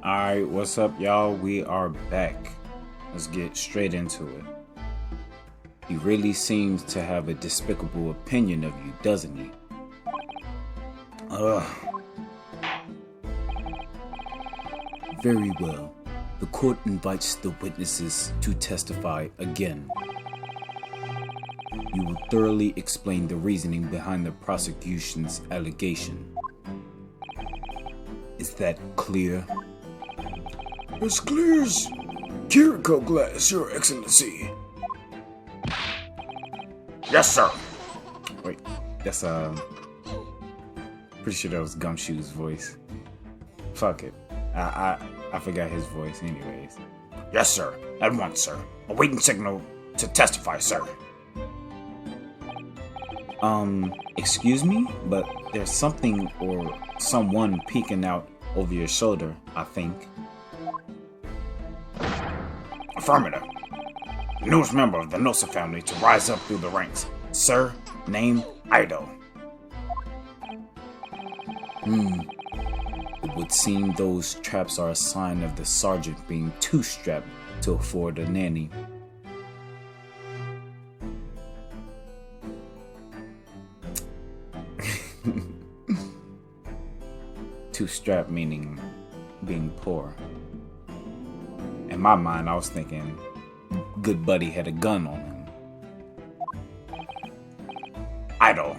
Alright, what's up, y'all? We are back. Let's get straight into it. He really seems to have a despicable opinion of you, doesn't he? Ugh. Very well. The court invites the witnesses to testify again. You will thoroughly explain the reasoning behind the prosecution's allegation. Is that clear? As clear as Kiriko glass, Your Excellency. Yes, sir. Wait, that's pretty sure that was Gumshoe's voice. Fuck it. I forgot his voice anyways. Yes, sir. At once, sir. Awaiting signal to testify, sir. Excuse me, but there's something or someone peeking out over your shoulder, I think. Affirmative. Newest member of the Nosa family to rise up through the ranks. Sir, name Ido. It would seem those traps are a sign of the sergeant being too strapped to afford a nanny. Too strapped meaning being poor. In my mind, I was thinking good buddy had a gun on him. Ido.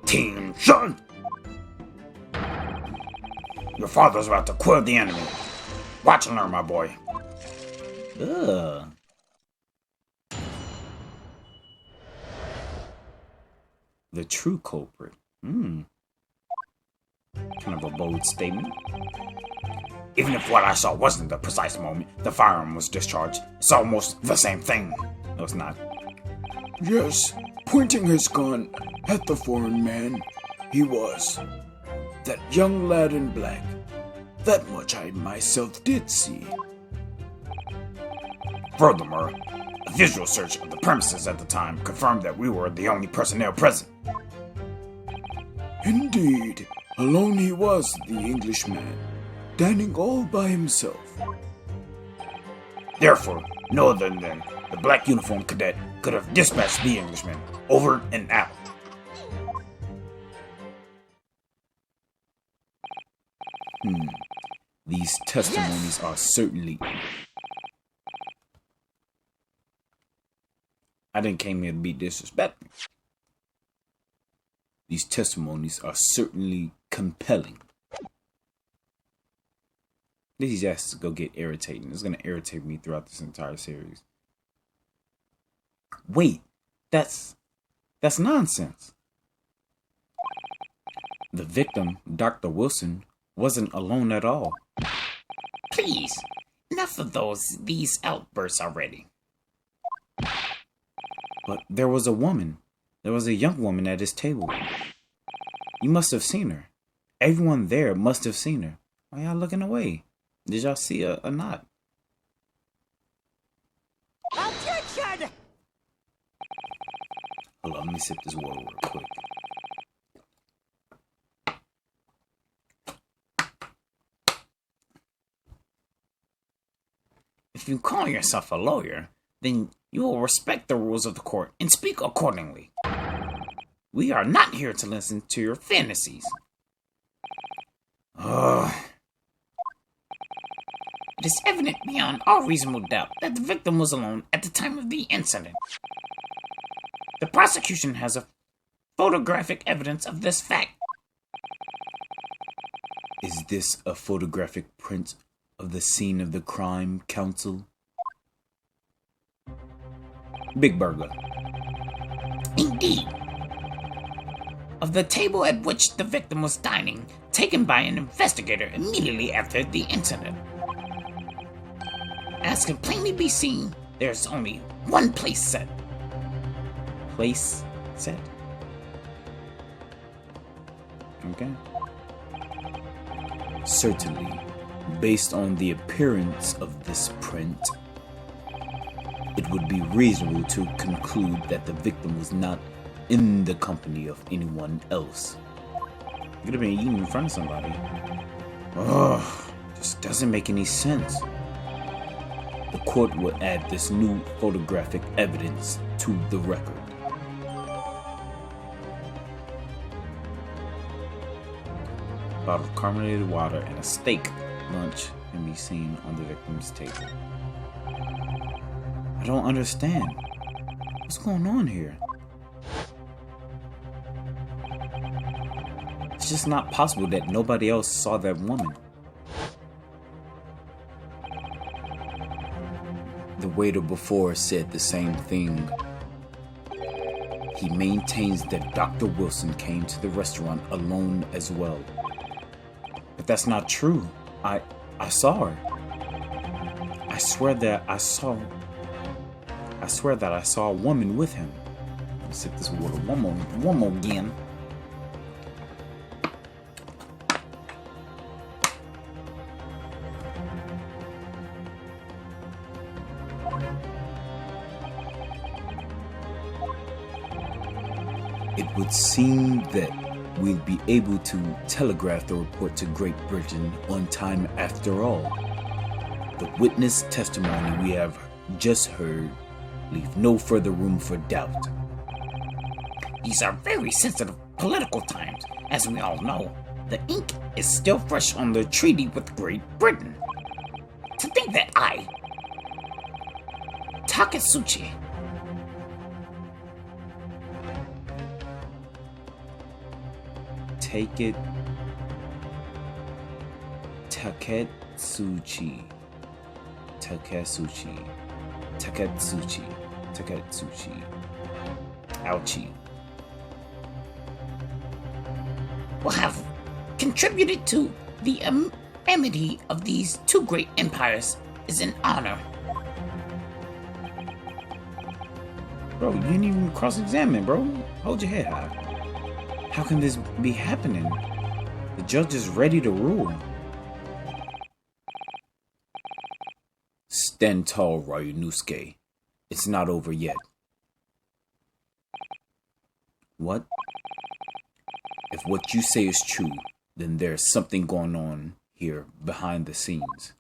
Team Shun. Your father's about to quill the enemy. Watch and learn, my boy. Ugh. The true culprit. Kind of a bold statement. Even if what I saw wasn't the precise moment the firearm was discharged, it's almost the same thing. No, it's not. Yes, pointing his gun at the foreign man, he was. That young lad in black. That much I myself did see. Furthermore, a visual search of the premises at the time confirmed that we were the only personnel present. Indeed, alone he was, the Englishman, standing all by himself. Therefore, no other than the black uniformed cadet could have dispatched the Englishman over and out. These testimonies are certainly... I didn't came here to be disrespectful. These testimonies are certainly compelling. These asses go get irritating. It's gonna irritate me throughout this entire series. Wait, that's nonsense. The victim, Dr. Wilson, wasn't alone at all. Please, enough of these outbursts already. But there was a woman. There was a young woman at his table. You must have seen her. Everyone there must have seen her. Why y'all looking away? Did y'all see a knot? Objection! Hold on, let me sip this water real quick. If you call yourself a lawyer, then you will respect the rules of the court and speak accordingly. We are not here to listen to your fantasies. It is evident beyond all reasonable doubt that the victim was alone at the time of the incident. The prosecution has a photographic evidence of this fact. Is this a photographic print of the scene of the crime, counsel? Big Burger. Indeed. Of the table at which the victim was dining, taken by an investigator immediately after the incident. As can plainly be seen, there's only one place set. Place set. Okay. Certainly, based on the appearance of this print, it would be reasonable to conclude that the victim was not in the company of anyone else. Could have been eating in front of somebody. Ugh, just doesn't make any sense. The court will add this new photographic evidence to the record. A bottle of carbonated water and a steak lunch can be seen on the victim's table. I don't understand. What's going on here? It's just not possible that nobody else saw that woman. The waiter before said the same thing. He maintains that Dr. Wilson came to the restaurant alone as well. But that's not true. I saw her. I swear that I saw a woman with him. Let's sip this water one more again. It would seem that we'll be able to telegraph the report to Great Britain on time after all. The witness testimony we have just heard leave no further room for doubt. These are very sensitive political times, as we all know. The ink is still fresh on the treaty with Great Britain. To think that Taketsuchi, Take it. Taketsuchi. Ouchie. will have contributed to the amity of these two great empires is an honor. Bro, you didn't even cross-examine, bro. Hold your head high. How can this be happening? The judge is ready to rule. Stand tall, Ryunosuke. It's not over yet. What? If what you say is true, then there's something going on here behind the scenes.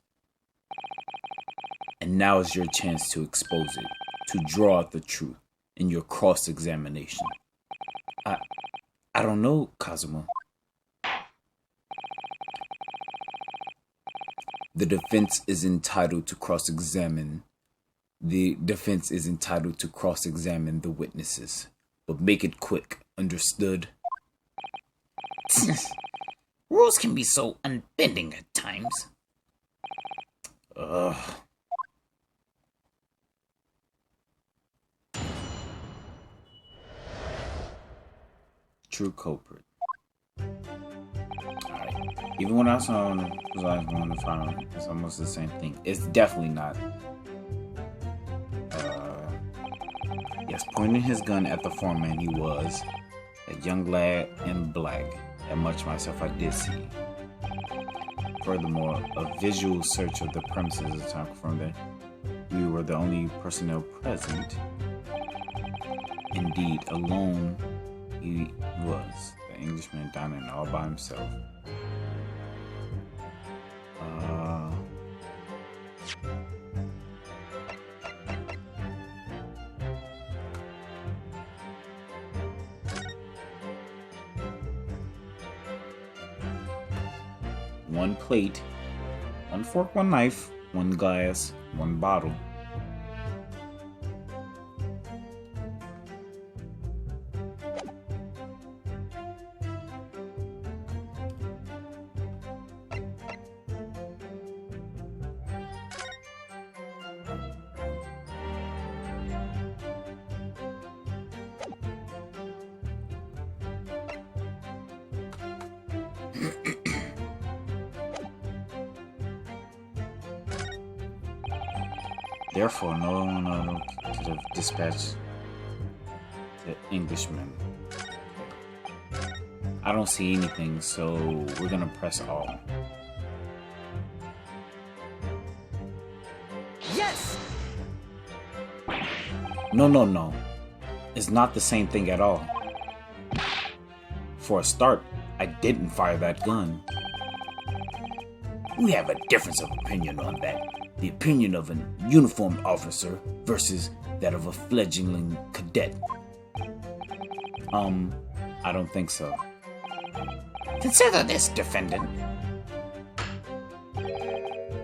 And now is your chance to expose it, to draw out the truth in your cross-examination. I don't know, Kazuma. The defense is entitled to cross-examine. The defense is entitled to cross-examine the witnesses, but make it quick. Understood? Rules can be so unbending at times. Ugh. True culprit. Alright. Even when I saw him, was I going to find it's almost the same thing. It's definitely not. Yes, pointing his gun at the foreman, he was a young lad in black. That much myself I did see. Furthermore, a visual search of the premises at the time confirmed that we were the only personnel present. Indeed, alone he was. The Englishman dining all by himself. One plate, one fork, one knife, one glass, one bottle. Therefore, no one could have dispatched the Englishman. I don't see anything, so we're gonna press all. Yes! No. It's not the same thing at all. For a start, I didn't fire that gun. we have a difference of opinion on that. The opinion of an uniformed officer versus that of a fledgling cadet. I don't think so. Consider this, defendant.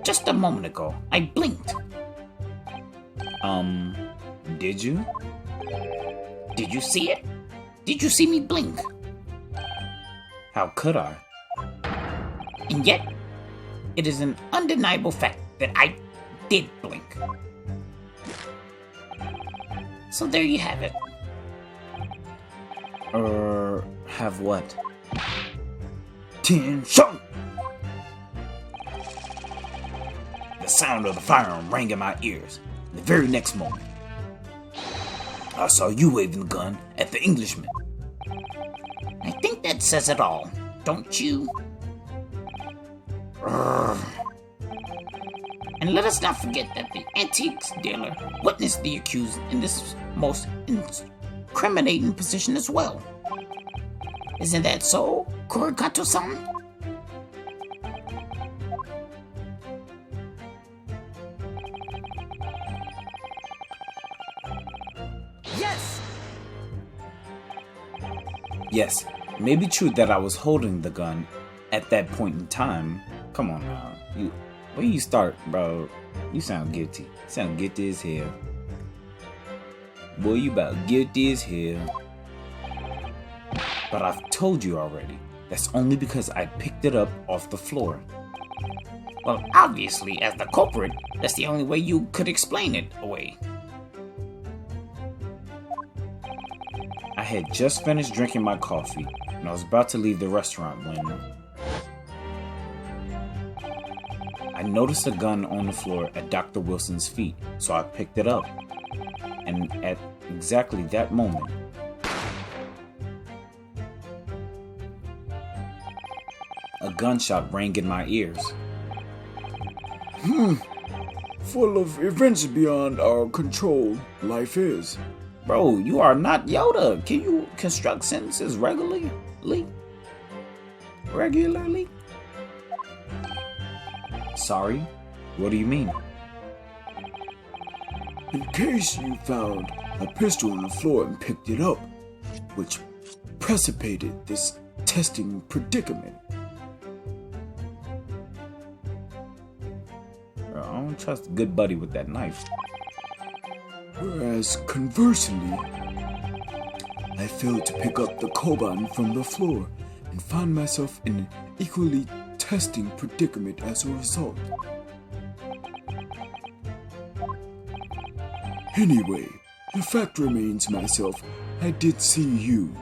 Just a moment ago, I blinked. Did you? Did you see it? Did you see me blink? How could I? And yet, it is an undeniable fact that I did blink. So there you have it. Have what? Tension! The sound of the firearm rang in my ears. The very next moment, I saw you waving the gun at the Englishman. I think that says it all, don't you? And let us not forget that the antiques dealer witnessed the accused in this most incriminating position as well. Isn't that so, Kurikato-san? Yes, it may be true that I was holding the gun at that point in time. Come on now, when you start, bro, you sound guilty. You sound guilty as hell. Boy, you about guilty as hell. But I've told you already, that's only because I picked it up off the floor. Well, obviously, as the culprit, that's the only way you could explain it away. I had just finished drinking my coffee, and I was about to leave the restaurant when I noticed a gun on the floor at Dr. Wilson's feet, so I picked it up. And at exactly that moment, a gunshot rang in my ears. Full of events beyond our control, life is. Bro, you are not Yoda. Can you construct sentences regularly? Regularly? Sorry? What do you mean? In case you found a pistol on the floor and picked it up, which precipitated this testing predicament. Bro, I don't trust a good buddy with that knife. Whereas conversely, I failed to pick up the koban from the floor and find myself in an equally testing predicament as a result. Anyway, the fact remains myself, I did see you.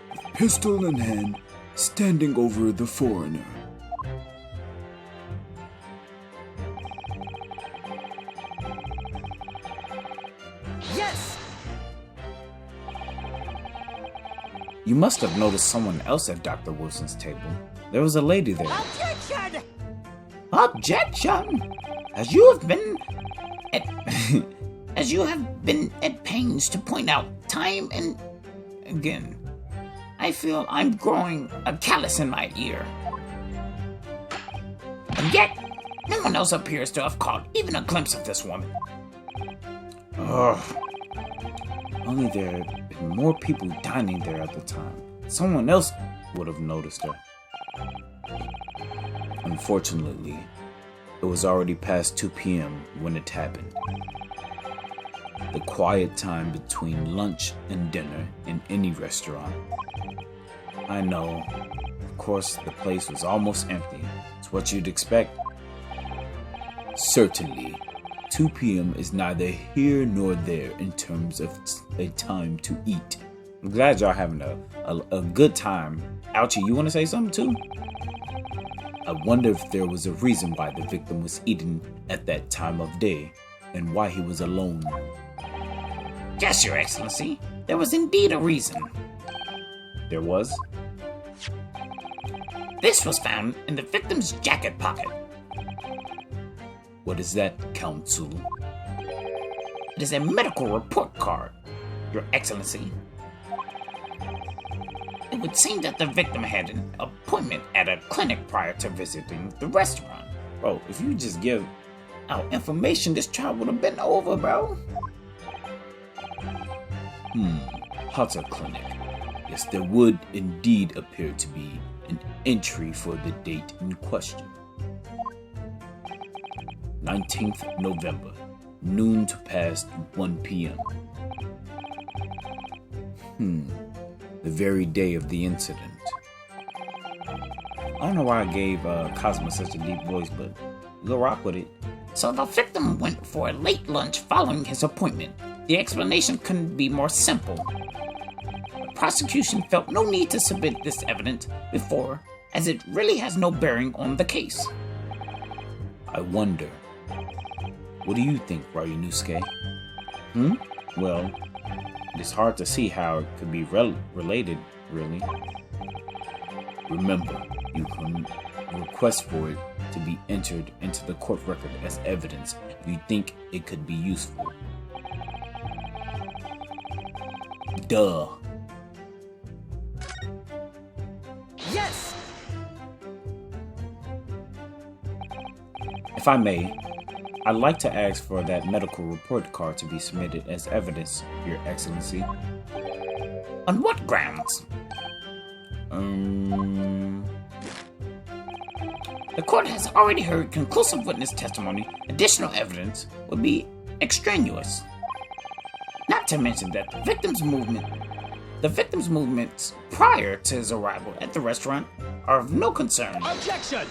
With pistol in hand, standing over the foreigner. You must have noticed someone else at Dr. Wilson's table. There was a lady there. Objection! Objection! As you have been at pains to point out time and again, I feel I'm growing a callus in my ear. And yet, no one else appears to have caught even a glimpse of this woman. Ugh. Only there had been more people dining there at the time. Someone else would have noticed her. Unfortunately, it was already past 2 p.m. when it happened. The quiet time between lunch and dinner in any restaurant. I know, of course, the place was almost empty. It's what you'd expect. Certainly, 2 p.m. is neither here nor there in terms of a time to eat. I'm glad y'all having a good time. Ouchie, you want to say something too? I wonder if there was a reason why the victim was eating at that time of day and why he was alone. Yes, Your Excellency, there was indeed a reason. There was? This was found in the victim's jacket pocket. What is that, Counsel? It is a medical report card, Your Excellency. It would seem that the victim had an appointment at a clinic prior to visiting the restaurant. Bro, if you just give out information, this trial would have been over, bro. Hotter clinic. Yes, there would indeed appear to be an entry for the date in question. 19th November, noon to past 1 p.m. The very day of the incident. I don't know why I gave Cosmo such a deep voice, but we'll rock with it. So the victim went for a late lunch following his appointment. The explanation couldn't be more simple. The prosecution felt no need to submit this evidence before, as it really has no bearing on the case. I wonder, what do you think, Ryunosuke? Well, it's hard to see how it could be related, really. Remember, you can request for it to be entered into the court record as evidence if you think it could be useful. Duh. Yes! If I may, I'd like to ask for that medical report card to be submitted as evidence, Your Excellency. On what grounds? The court has already heard conclusive witness testimony. Additional evidence would be extraneous. Not to mention that the victim's movements prior to his arrival at the restaurant are of no concern. Objection!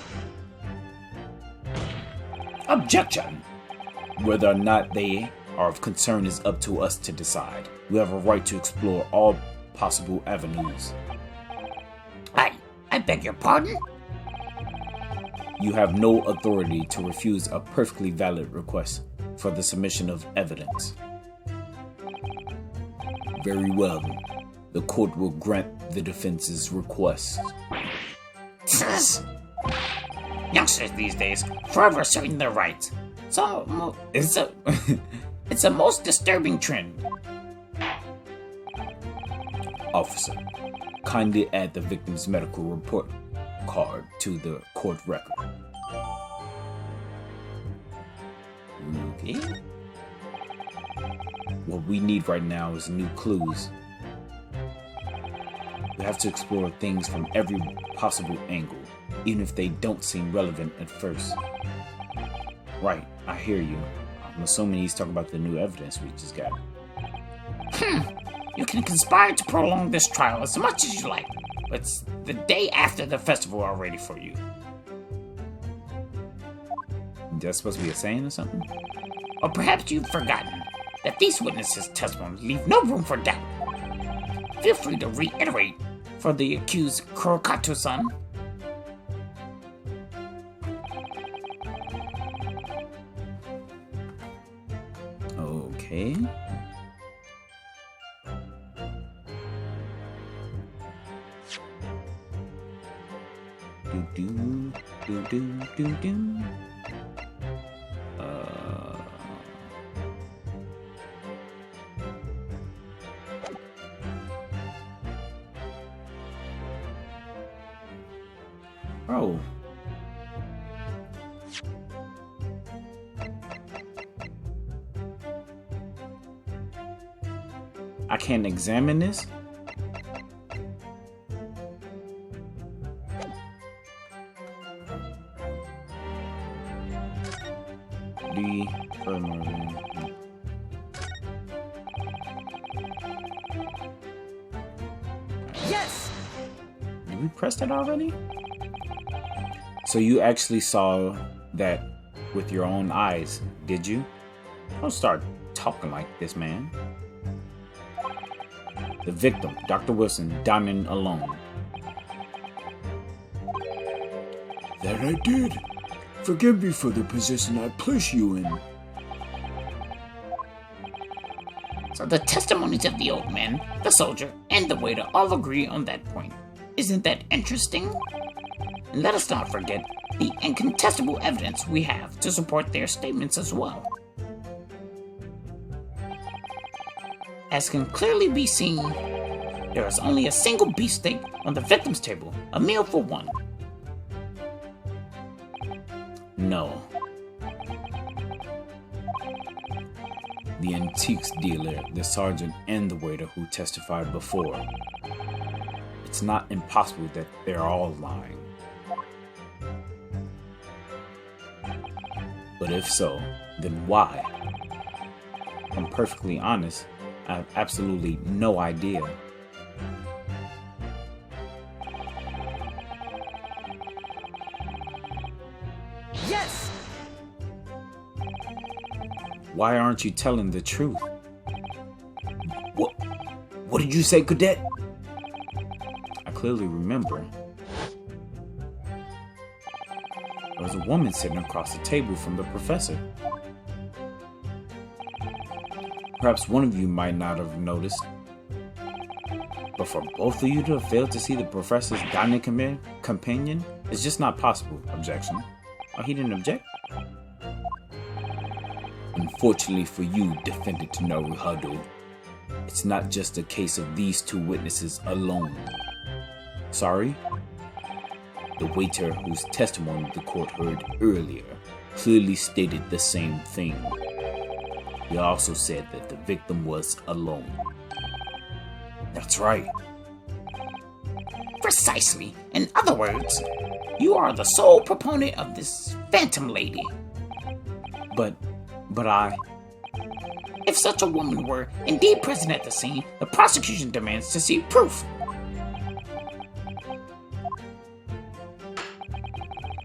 Objection! Whether or not they are of concern is up to us to decide. We have a right to explore all possible avenues. I beg your pardon? You have no authority to refuse a perfectly valid request for the submission of evidence. Very well. The court will grant the defense's request. Youngsters these days, forever asserting their rights. So, it's a most disturbing trend. Officer, kindly add the victim's medical report card to the court record. Okay. What we need right now is new clues. We have to explore things from every possible angle, even if they don't seem relevant at first. Right, I hear you. I'm assuming he's talking about the new evidence we just got. You can conspire to prolong this trial as much as you like, but it's the day after the festival already for you. That's supposed to be a saying or something? Or perhaps you've forgotten that these witnesses' testimonies leave no room for doubt. Feel free to reiterate for the accused Kurokato-san. Okay. Do. Bro. I can't examine this? Yes! Did we press that already? So you actually saw that with your own eyes, did you? Don't start talking like this, man. The victim, Dr. Wilson, dining alone. That I did. Forgive me for the position I placed you in. So the testimonies of the old man, the soldier, and the waiter all agree on that point. Isn't that interesting? And let us not forget the incontestable evidence we have to support their statements as well. As can clearly be seen, There is only a single beefsteak on the victim's table, a meal for one. No. The antiques dealer, the sergeant, and the waiter who testified before. It's not impossible that they're all lying. But if so, then why? If I'm perfectly honest, I have absolutely no idea. Yes! Why aren't you telling the truth? What did you say, Cadet? I clearly remember. There was a woman sitting across the table from the professor. Perhaps one of you might not have noticed, but for both of you to have failed to see the professor's dining companion is just not possible. Objection. Oh, he didn't object? Unfortunately for you, Defendant Naruhado, it's not just a case of these two witnesses alone. Sorry? The waiter whose testimony the court heard earlier clearly stated the same thing. He also said that the victim was alone. That's right. Precisely. In other words, you are the sole proponent of this phantom lady. But I... If such a woman were indeed present at the scene, the prosecution demands to see proof.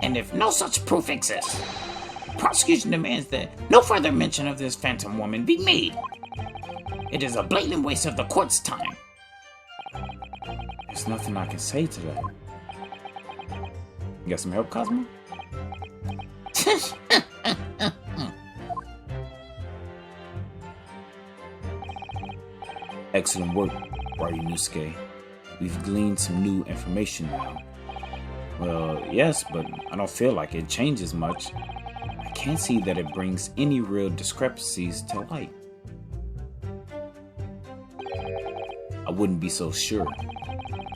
And if no such proof exists, the prosecution demands that no further mention of this phantom woman be made. It is a blatant waste of the court's time. There's nothing I can say to that. You got some help, Cosmo? Excellent work, Ryunosuke. We've gleaned some new information now. Well, yes, but I don't feel like it changes much. I can't see that it brings any real discrepancies to light. I wouldn't be so sure.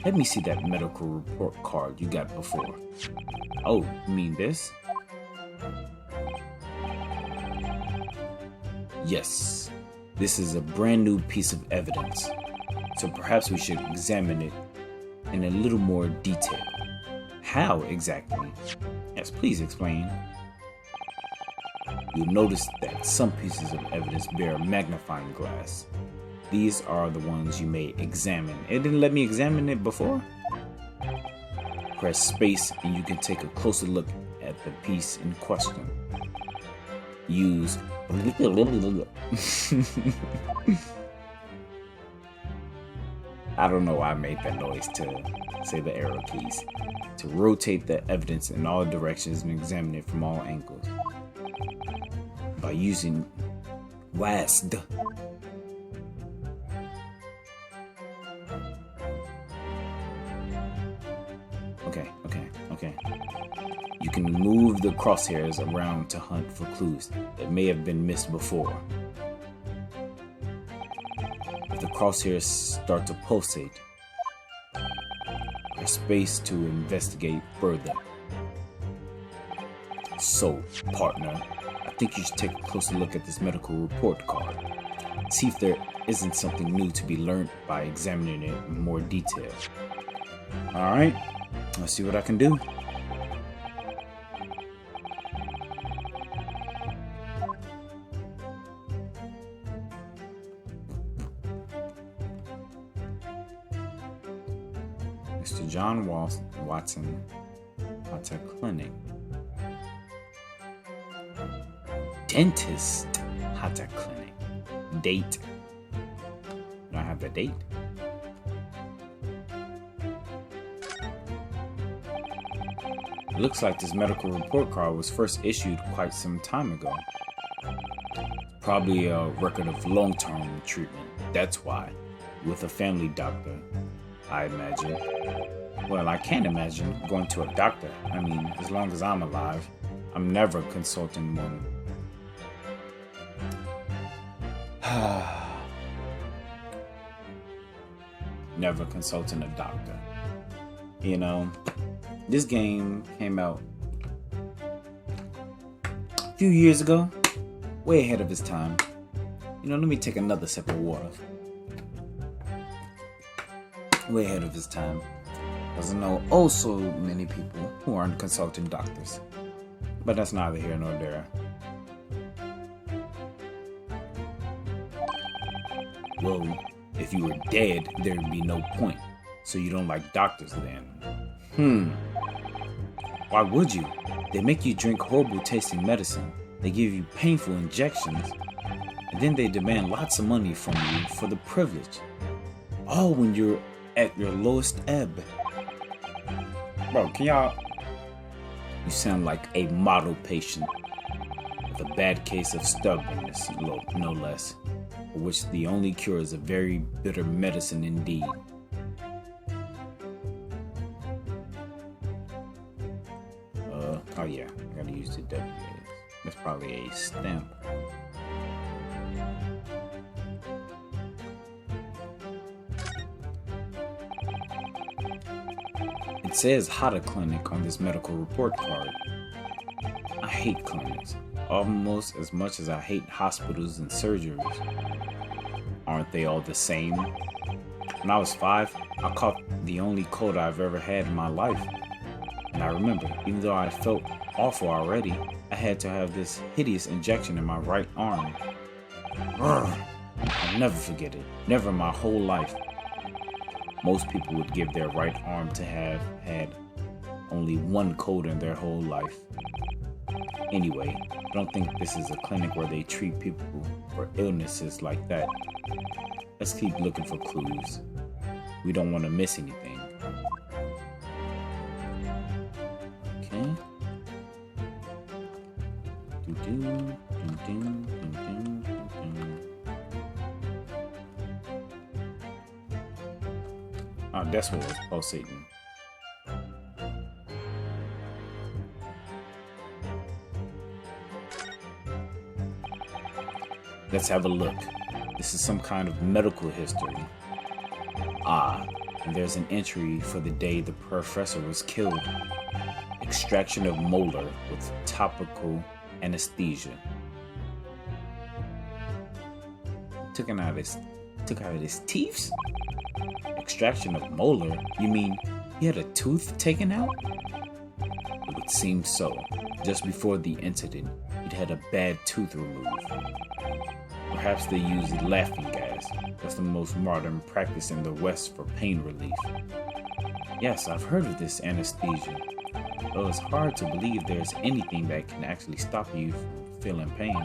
Let me see that medical report card you got before. Oh, you mean this? Yes, this is a brand new piece of evidence, so perhaps we should examine it in a little more detail. How exactly? Yes, please explain. You'll notice that some pieces of evidence bear a magnifying glass. These are the ones you may examine. It didn't let me examine it before? Press space and you can take a closer look at the piece in question. Use I don't know why I made that noise to say the arrow keys. To rotate the evidence in all directions and examine it from all angles. By using WASD. Okay. You can move the crosshairs around to hunt for clues that may have been missed before. If the crosshairs start to pulsate, there's space to investigate further. So, partner, I think you should take a closer look at this medical report card. See if there isn't something new to be learned by examining it in more detail. Alright, let's see what I can do. Mr. John Watson, Hata Clinic. Dentist, Hata Clinic. Date. Do I have the date? It looks like this medical report card was first issued quite some time ago. Probably a record of long-term treatment. That's why. With a family doctor, I imagine. Well, I can't imagine going to a doctor. I mean, as long as I'm alive, I'm never consulting one. never consulting a doctor. You know, this game came out a few years ago, way ahead of its time. You know, let me take another sip of water. Way ahead of its time. Because I know also many people who aren't consulting doctors. But that's neither here nor there. Well, if you were dead, there'd be no point. So you don't like doctors then? Why would you? They make you drink horrible tasting medicine. They give you painful injections. And then they demand lots of money from you for the privilege. All when you're at your lowest ebb. Bro, can y'all... You sound like a model patient with a bad case of stubbornness, no less, for which the only cure is a very bitter medicine indeed. Oh yeah, I gotta use the W. That's probably a stamp. It says Hada Clinic on this medical report card. I hate clinics, almost as much as I hate hospitals and surgeries. Aren't they all the same? When I was 5, I caught the only cold I've ever had in my life. And I remember, even though I felt awful already, I had to have this hideous injection in my right arm. I'll never forget it. Never in my whole life. Most people would give their right arm to have had only one cold in their whole life. Anyway, I don't think this is a clinic where they treat people for illnesses like that. Let's keep looking for clues. We don't want to miss anything. Okay. Oh, that's what was pulsating. Let's have a look. This is some kind of medical history. Ah, and there's an entry for the day the professor was killed. Extraction of molar with topical anesthesia. Took out his teeth? Extraction of molar? You mean he had a tooth taken out? It would seem so. Just before the incident, he'd had a bad tooth removed. Perhaps they used laughing gas. That's the most modern practice in the West for pain relief. Yes, I've heard of this anesthesia. Though it's hard to believe there's anything that can actually stop you from feeling pain.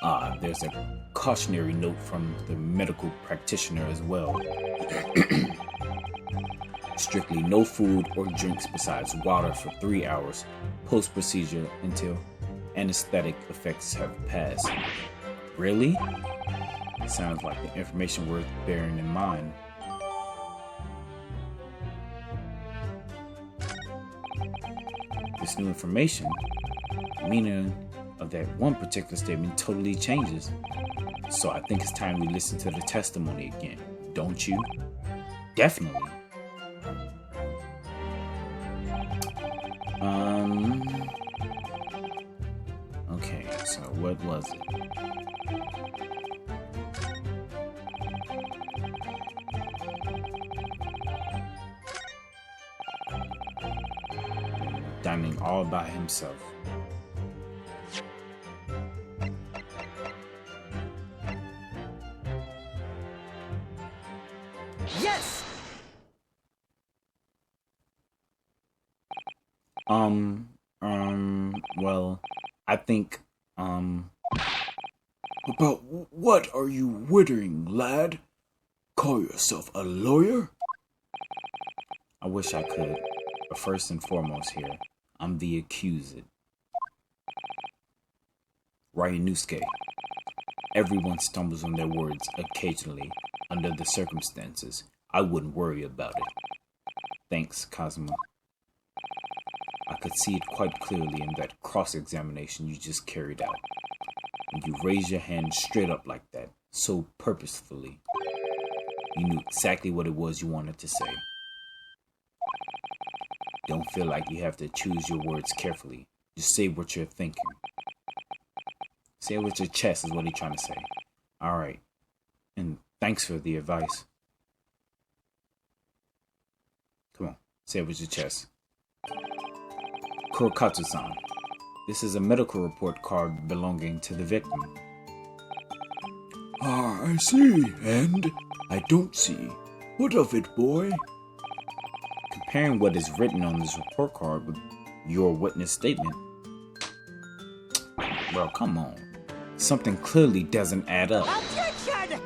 Ah, there's a cautionary note from the medical practitioner as well. Strictly no food or drinks besides water for 3 hours post-procedure until anesthetic effects have passed. Really? Sounds like the information worth bearing in mind. This new information, the meaning of that one particular statement totally changes. So I think it's time we listen to the testimony again, don't you? Definitely. Okay, so what was it? Dining all by himself. Yes! Well, I think, About what are you wittering, lad? Call yourself a lawyer? I wish I could, but first and foremost here, I'm the accused. Ryunosuke. Everyone stumbles on their words occasionally. Under the circumstances, I wouldn't worry about it. Thanks, Kazuma. I could see it quite clearly in that cross-examination you just carried out. And you raised your hand straight up like that, so purposefully. You knew exactly what it was you wanted to say. Don't feel like you have to choose your words carefully. Just say what you're thinking. Say it with your chest is what he's trying to say. Alright. And thanks for the advice. Come on. Say it with your chest. Kurokatsu-san. This is a medical report card belonging to the victim. Ah, I see. And I don't see. What of it, boy? Comparing what is written on this report card with your witness statement. Bro, come on. Something clearly doesn't add up. Objection!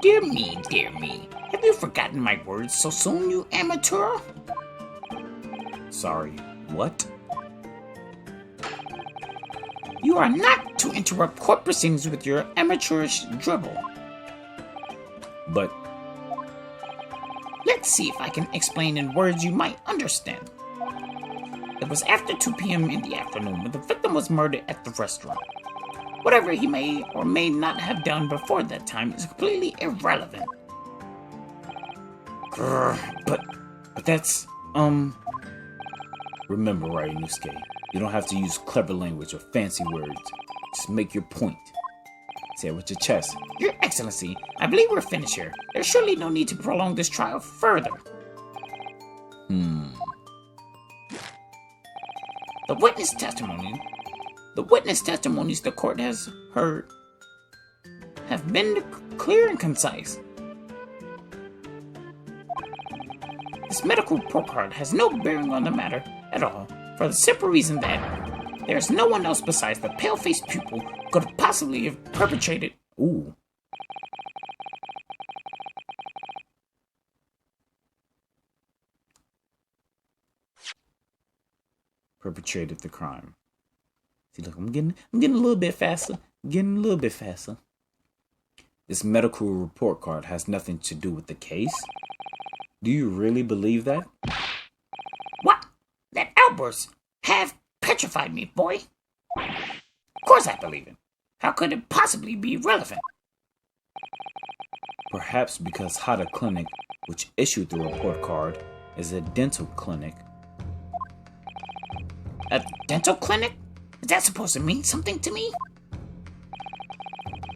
Dear me, dear me. Have you forgotten my words so soon, you amateur? Sorry, what? You are not to interrupt court proceedings with your amateurish dribble. But Let's see if I can explain in words you might understand. It was after 2 p.m. in the afternoon when the victim was murdered at the restaurant. Whatever he may or may not have done before that time is completely irrelevant. But that's, Remember, Ryunosuke, you don't have to use clever language or fancy words. Just make your point. Say it with your chest. Your Excellency, I believe we're finished here. There's surely no need to prolong this trial further. The witness testimonies the court has heard have been clear and concise. This medical report card has no bearing on the matter at all, for the simple reason that there is no one else besides the pale-faced pupil who could possibly have perpetrated. Ooh. Perpetrated the crime. See, look, I'm getting a little bit faster. This medical report card has nothing to do with the case? Do you really believe that? What? That outburst have petrified me, boy. Of course I believe it. How could it possibly be relevant? Perhaps because Hada Clinic, which issued the report card, is a dental clinic. A dental clinic? Is that supposed to mean something to me?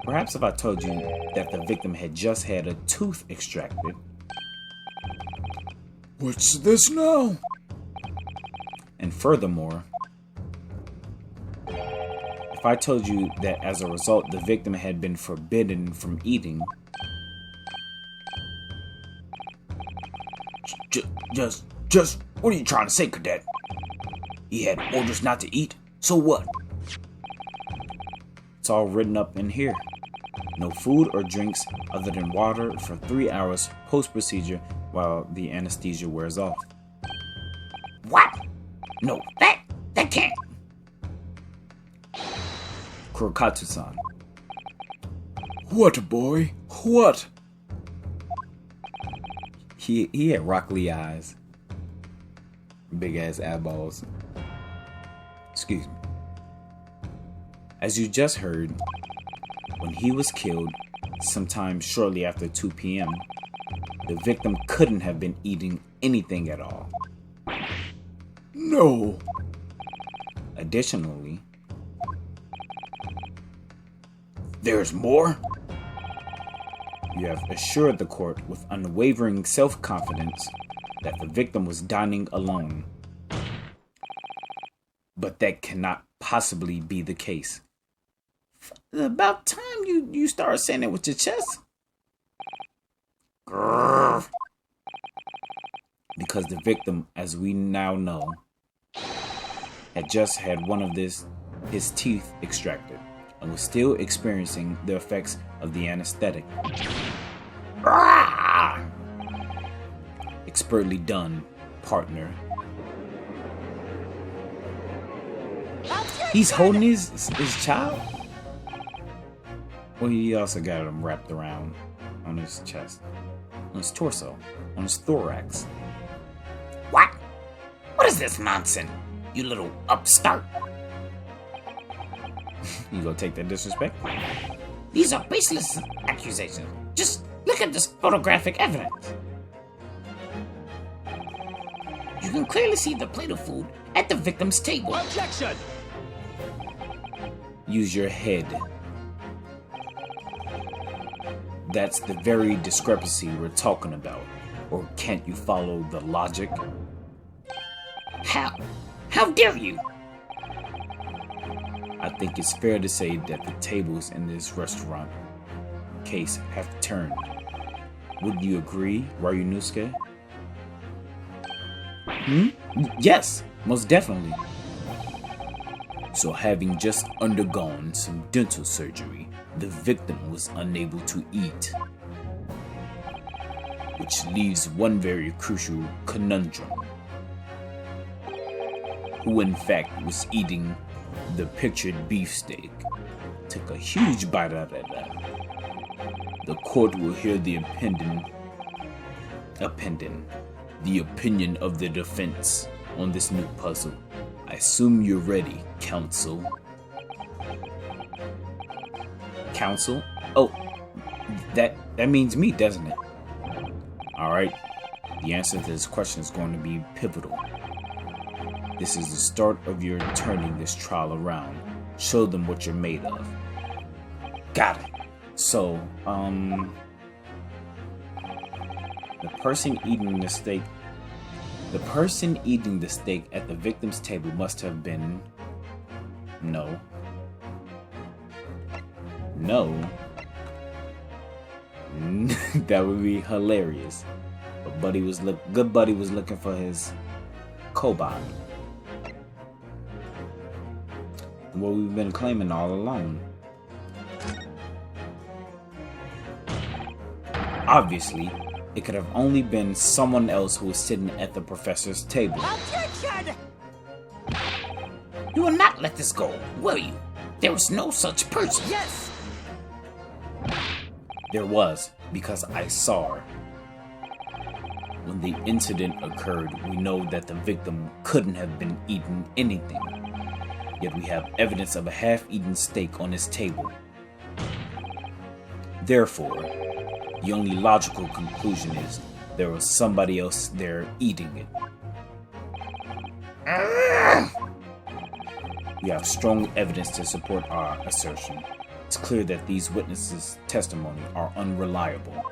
Perhaps if I told you that the victim had just had a tooth extracted. What's this now? And furthermore, if I told you that as a result the victim had been forbidden from eating. Just, what are you trying to say, Cadet? He had orders not to eat, so what? It's all written up in here. No food or drinks other than water for 3 hours post-procedure while the anesthesia wears off. What? No, that can't. Kurokatsu-san. What, boy? What? He had rockly eyes. Big ass eyeballs. Excuse me. As you just heard, when he was killed, sometime shortly after 2 p.m., the victim couldn't have been eating anything at all. No. Additionally, There's more? you have assured the court with unwavering self-confidence that the victim was dining alone. But that cannot possibly be the case. About time you start saying it with your chest. Grrr. Because the victim, as we now know, had just had one of his teeth extracted and was still experiencing the effects of the anesthetic. Expertly done, partner. He's holding his child? Well, he also got him wrapped around on his chest, on his torso, on his thorax. What? What is this nonsense, you little upstart? You gonna take that disrespect? These are baseless accusations. Just Look at this photographic evidence. You can clearly see the plate of food at the victim's table. Objection! Use your head. That's the very discrepancy we're talking about. Or can't you follow the logic? How? How dare you? I think it's fair to say that the tables in this restaurant case have turned. Would you agree, Ryunosuke? Yes, most definitely. So having just undergone some dental surgery, the victim was unable to eat. Which leaves one very crucial conundrum. Who in fact was eating the pictured beefsteak? Took a huge bite out of that. The court will hear the opinion of the defense on this new puzzle. I assume you're ready, counsel. Counsel? Oh, that means me, doesn't it? Alright, the answer to this question is going to be pivotal. This is the start of your turning this trial around. Show them what you're made of. Got it. So, the person eating the steak at the victim's table must have been... No. That would be hilarious. But good buddy was looking for his Koban. What we've been claiming all along. Obviously, it could have only been someone else who was sitting at the professor's table. Objection! You will not let this go, will you? There was no such person. Yes! There was, because I saw her. When the incident occurred, we know that the victim couldn't have been eating anything. Yet we have evidence of a half-eaten steak on his table. Therefore, the only logical conclusion is there was somebody else there eating it. We have strong evidence to support our assertion. It's clear that these witnesses' testimony are unreliable.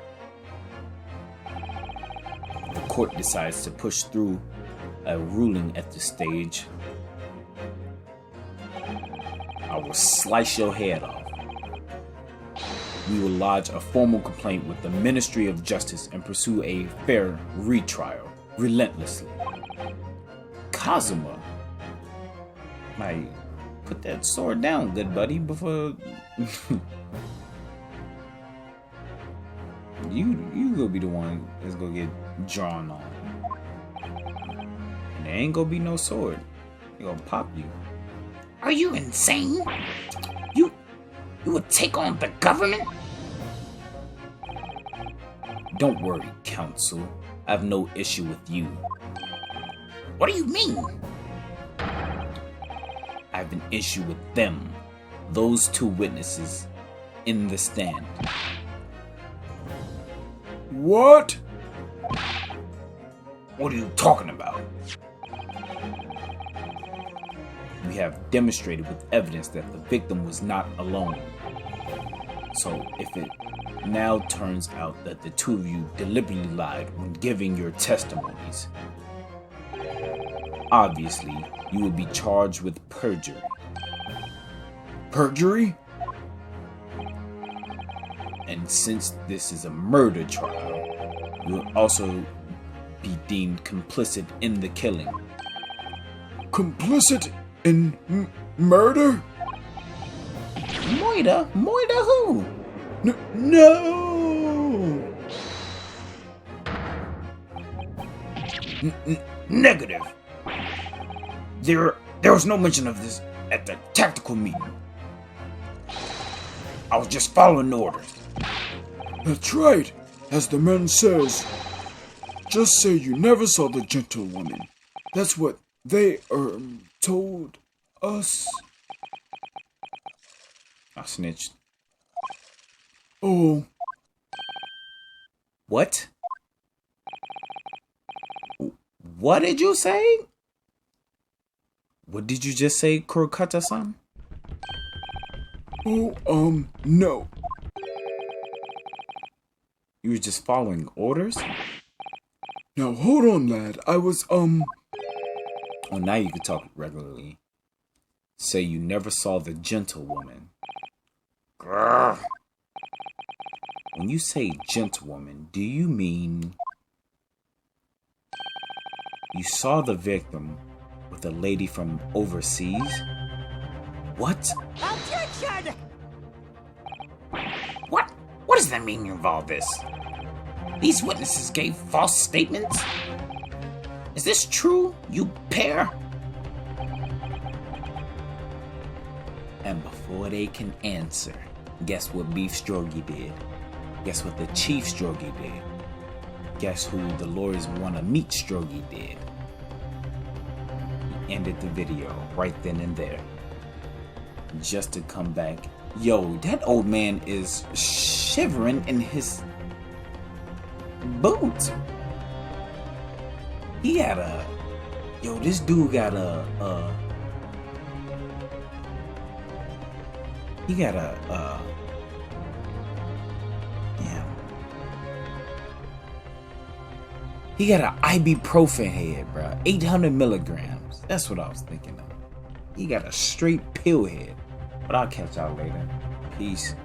The court decides to push through a ruling at this stage. I will slice your head off. We will lodge a formal complaint with the Ministry of Justice and pursue a fair retrial, relentlessly. Kazuma! Put that sword down, good buddy, before... You gonna be the one that's gonna get drawn on. And there ain't gonna be no sword. They gonna pop you. Are you insane? You would take on the government? Don't worry, counsel. I have no issue with you. What do you mean? I have an issue with them. Those two witnesses in the stand. What? What are you talking about? We have demonstrated with evidence that the victim was not alone. So if it now turns out that the two of you deliberately lied when giving your testimonies, obviously you will be charged with perjury. Perjury? And since this is a murder trial, you will also be deemed complicit in the killing. Complicit in murder? Moida? Moida who? No! Negative. There was no mention of this at the tactical meeting. I was just following orders. That's right, as the man says. Just say you never saw the gentlewoman. That's what they told us. I snitched. Oh. What? What did you say? What did you just say, Kurokata-san? Oh, no. You were just following orders? Now hold on, lad. I was, Oh, now you can talk regularly. Say you never saw the gentlewoman. Grr. When you say gentlewoman, do you mean you saw the victim with a lady from overseas? What? Objection! What? What does the meaning of all this? These witnesses gave false statements? Is this true, you pair? And before they can answer, guess what Beef Strogi did? Guess what the Chief Strogi did? Guess who the lawyers want to meet Strogi did? He ended the video right then and there. Just to come back. Yo, that old man is shivering in his boots. He got a... Yo, this dude got a... He got a, damn. He got an ibuprofen head, bro. 800 milligrams. That's what I was thinking of. He got a straight pill head. But I'll catch y'all later. Peace.